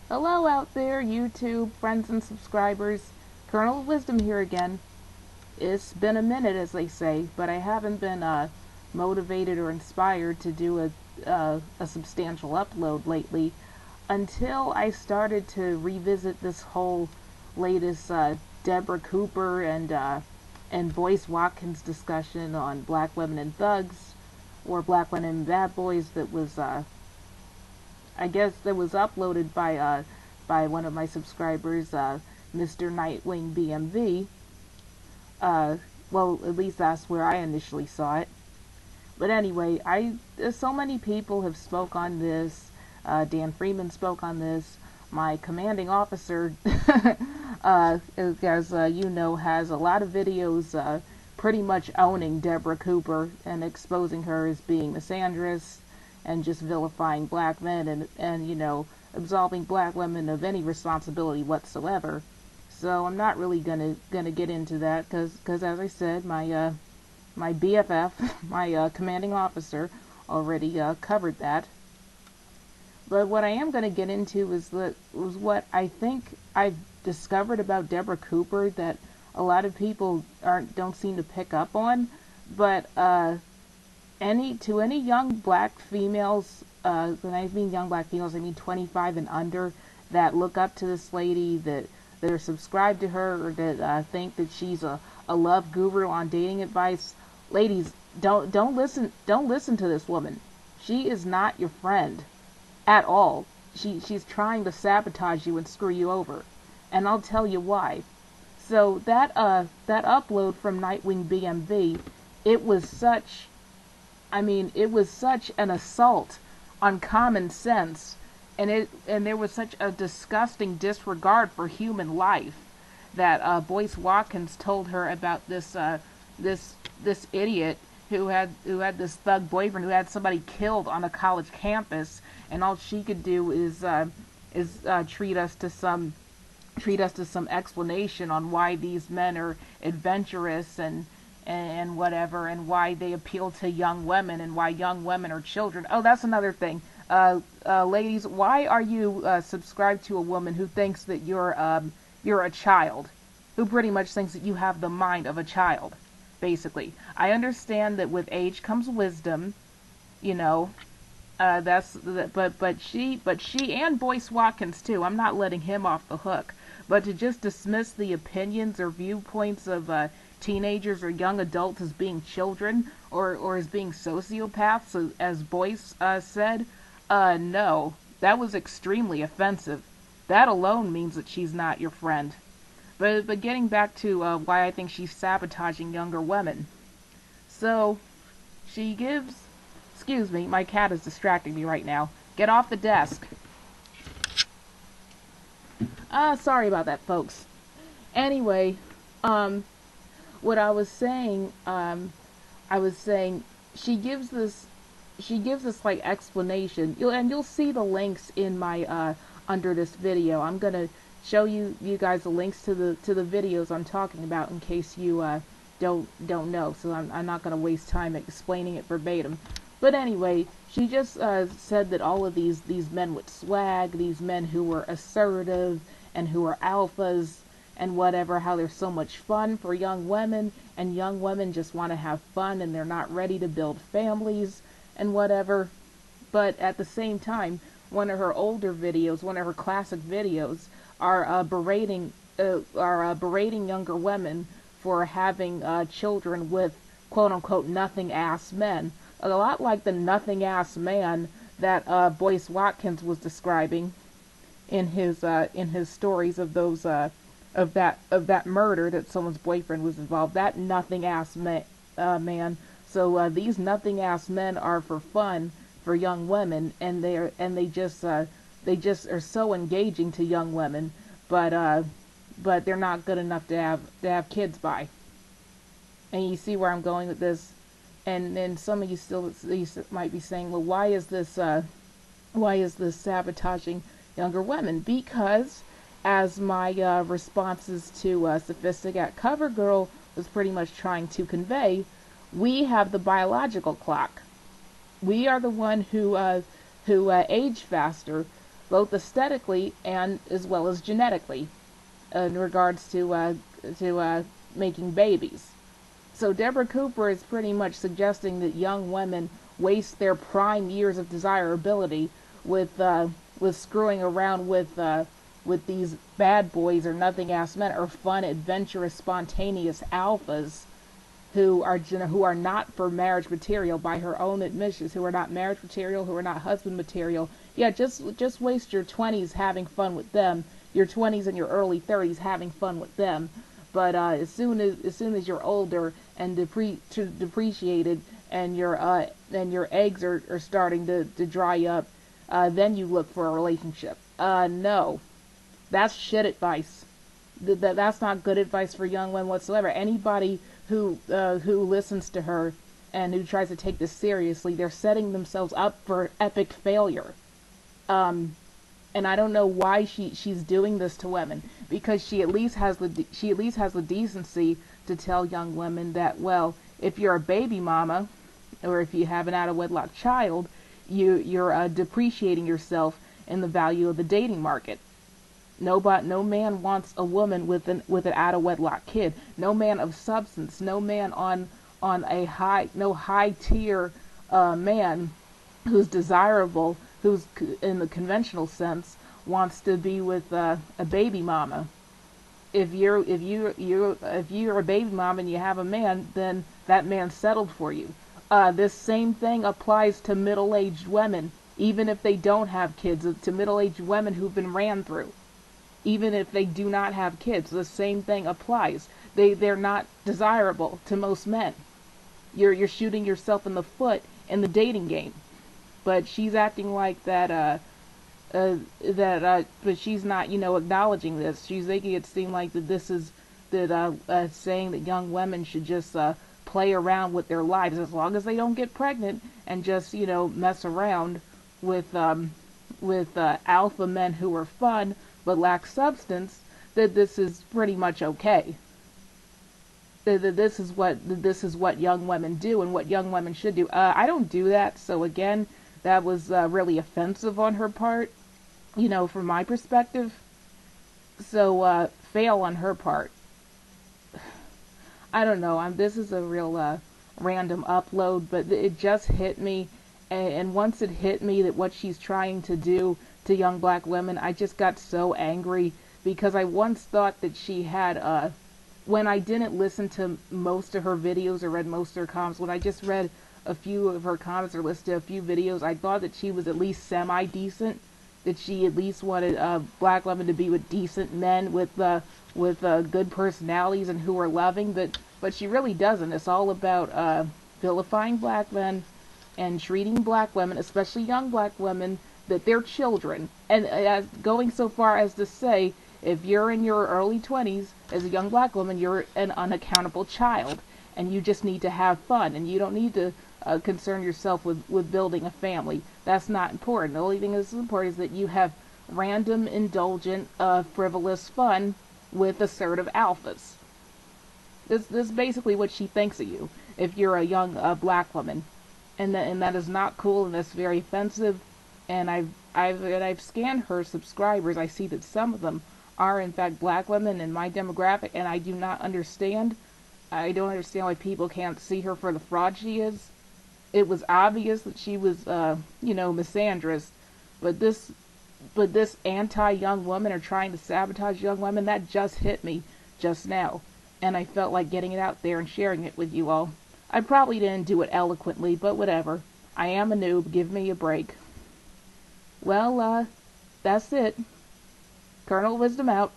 Hello out there, YouTube, friends and subscribers. Colonel of Wisdom here again. It's been a minute, as they say, but I haven't been motivated or inspired to do a substantial upload lately until I started to revisit this whole latest Deborah Cooper and Boyce Watkins discussion on black women and thugs, or black women and bad boys, that was I guess that was uploaded by one of my subscribers, Mr. Nightwing BMV. Well, at least that's where I initially saw it. But anyway, so many people have spoke on this. Dan Freeman spoke on this. My commanding officer, as you know, has a lot of videos pretty much owning Deborah Cooper and exposing her as being misandrous and just vilifying black men and absolving black women of any responsibility whatsoever. So I'm not really gonna get into that because as I said, my BFF, my commanding officer, already covered that. But what I am gonna get into is what I think I've discovered about Deborah Cooper that a lot of people don't seem to pick up on. But any young black females, when I mean young black females, I mean 25 and under, that look up to this lady, that are subscribed to her, or that think that she's a love guru on dating advice. Ladies, don't listen to this woman. She is not your friend at all. She's trying to sabotage you and screw you over, and I'll tell you why. So that upload from Nightwing BMV, it was such an assault on common sense, and there was such a disgusting disregard for human life that Boyce Watkins told her about this idiot who had this thug boyfriend who had somebody killed on a college campus, and all she could do is treat us to some explanation on why these men are adventurous and whatever, and why they appeal to young women, and why young women are children. Oh, that's another thing. Ladies, why are you subscribed to a woman who thinks that you're a child, who pretty much thinks that you have the mind of a child, basically? I understand that with age comes wisdom, but she and Boyce Watkins too. I'm not letting him off the hook. But to just dismiss the opinions or viewpoints of teenagers or young adults as being children, or as being sociopaths, as Boyce said, no, that was extremely offensive. That alone means that she's not your friend. But getting back to why I think she's sabotaging younger women. So she gives, excuse me, my cat is distracting me right now. Get off the desk. Sorry about that, folks. Anyway, what I was saying she gives this like explanation. You'll see the links in my under this video. I'm gonna show you guys the links to the videos I'm talking about in case you don't know. So I'm not gonna waste time explaining it verbatim. But anyway, she just said that all of these men with swag, these men who were assertive and who are alphas and whatever, how they're so much fun for young women, and young women just want to have fun and they're not ready to build families and whatever. But at the same time, one of her older videos, one of her classic videos, are berating younger women for having children with quote-unquote nothing-ass men. A lot like the nothing-ass man that Boyce Watkins was describing in his stories of those of that murder, that someone's boyfriend was involved. That nothing-ass man. So these nothing-ass men are for fun for young women, and they just are so engaging to young women, but they're not good enough to have kids by. And you see where I'm going with this. And then some of you might be saying, well, why is this sabotaging younger women? Because, as my responses to Sophisticated Cover Girl was pretty much trying to convey, we have the biological clock. We are the one who age faster. both aesthetically and as well as genetically, in regards to making babies. So Deborah Cooper is pretty much suggesting that young women waste their prime years of desirability with screwing around with these bad boys or nothing ass men, or fun, adventurous, spontaneous alphas who are not for marriage material by her own admissions, who are not marriage material, who are not husband material. Yeah, just waste your 20s having fun with them, your 20s and your early 30s having fun with them. But as soon as you're older and depreciated, and your eggs are starting to dry up, then you look for a relationship. No, that's shit advice. That's not good advice for young women whatsoever. Anybody who listens to her and who tries to take this seriously, they're setting themselves up for epic failure. And I don't know why she's doing this to women, because she at least has the decency to tell young women that, well, if you're a baby mama, or if you have an out of wedlock child, you're depreciating yourself in the value of the dating market. No man wants a woman with an out of wedlock kid. No man of substance. No man on a high tier man who's desirable, who's in the conventional sense, wants to be with a baby mama. If you're a baby mama and you have a man, then that man's settled for you. This same thing applies to middle-aged women, even if they don't have kids. To middle-aged women who've been ran through, even if they do not have kids, the same thing applies. They're not desirable to most men. You're shooting yourself in the foot in the dating game. But she's acting like that. But she's not, acknowledging this. She's making it seem like saying that young women should just play around with their lives as long as they don't get pregnant and just, mess around with alpha men who are fun but lack substance. That this is pretty much okay. That this is what young women do and what young women should do. I don't do that, so again, that was really offensive on her part, from my perspective. So fail on her part. I don't know. This is a real random upload, but it just hit me, and once it hit me that what she's trying to do to young black women, I just got so angry, because I once thought that she had, when I didn't listen to most of her videos or read most of her comments, when I just read a few of her comments or listened to a few videos, I thought that she was at least semi-decent, that she at least wanted black women to be with decent men with good personalities and who are loving, but she really doesn't. It's all about vilifying black men and treating black women, especially young black women, that they're children, and going so far as to say, if you're in your early 20s as a young black woman, you're an unaccountable child, and you just need to have fun, and you don't need to concern yourself with building a family. That's not important. The only thing that's important is that you have random, indulgent, frivolous fun with assertive alphas. This is basically what she thinks of you if you're a young black woman, and that is not cool, and that's very offensive. And I've scanned her subscribers. I see that some of them are in fact black women in my demographic, and I do not understand. I don't understand why people can't see her for the fraud she is. It was obvious that she was, misandrous, but this anti-young woman, or trying to sabotage young women, that just hit me just now, and I felt like getting it out there and sharing it with you all. I probably didn't do it eloquently, but whatever. I am a noob. Give me a break. Well, that's it. Colonel Wisdom out.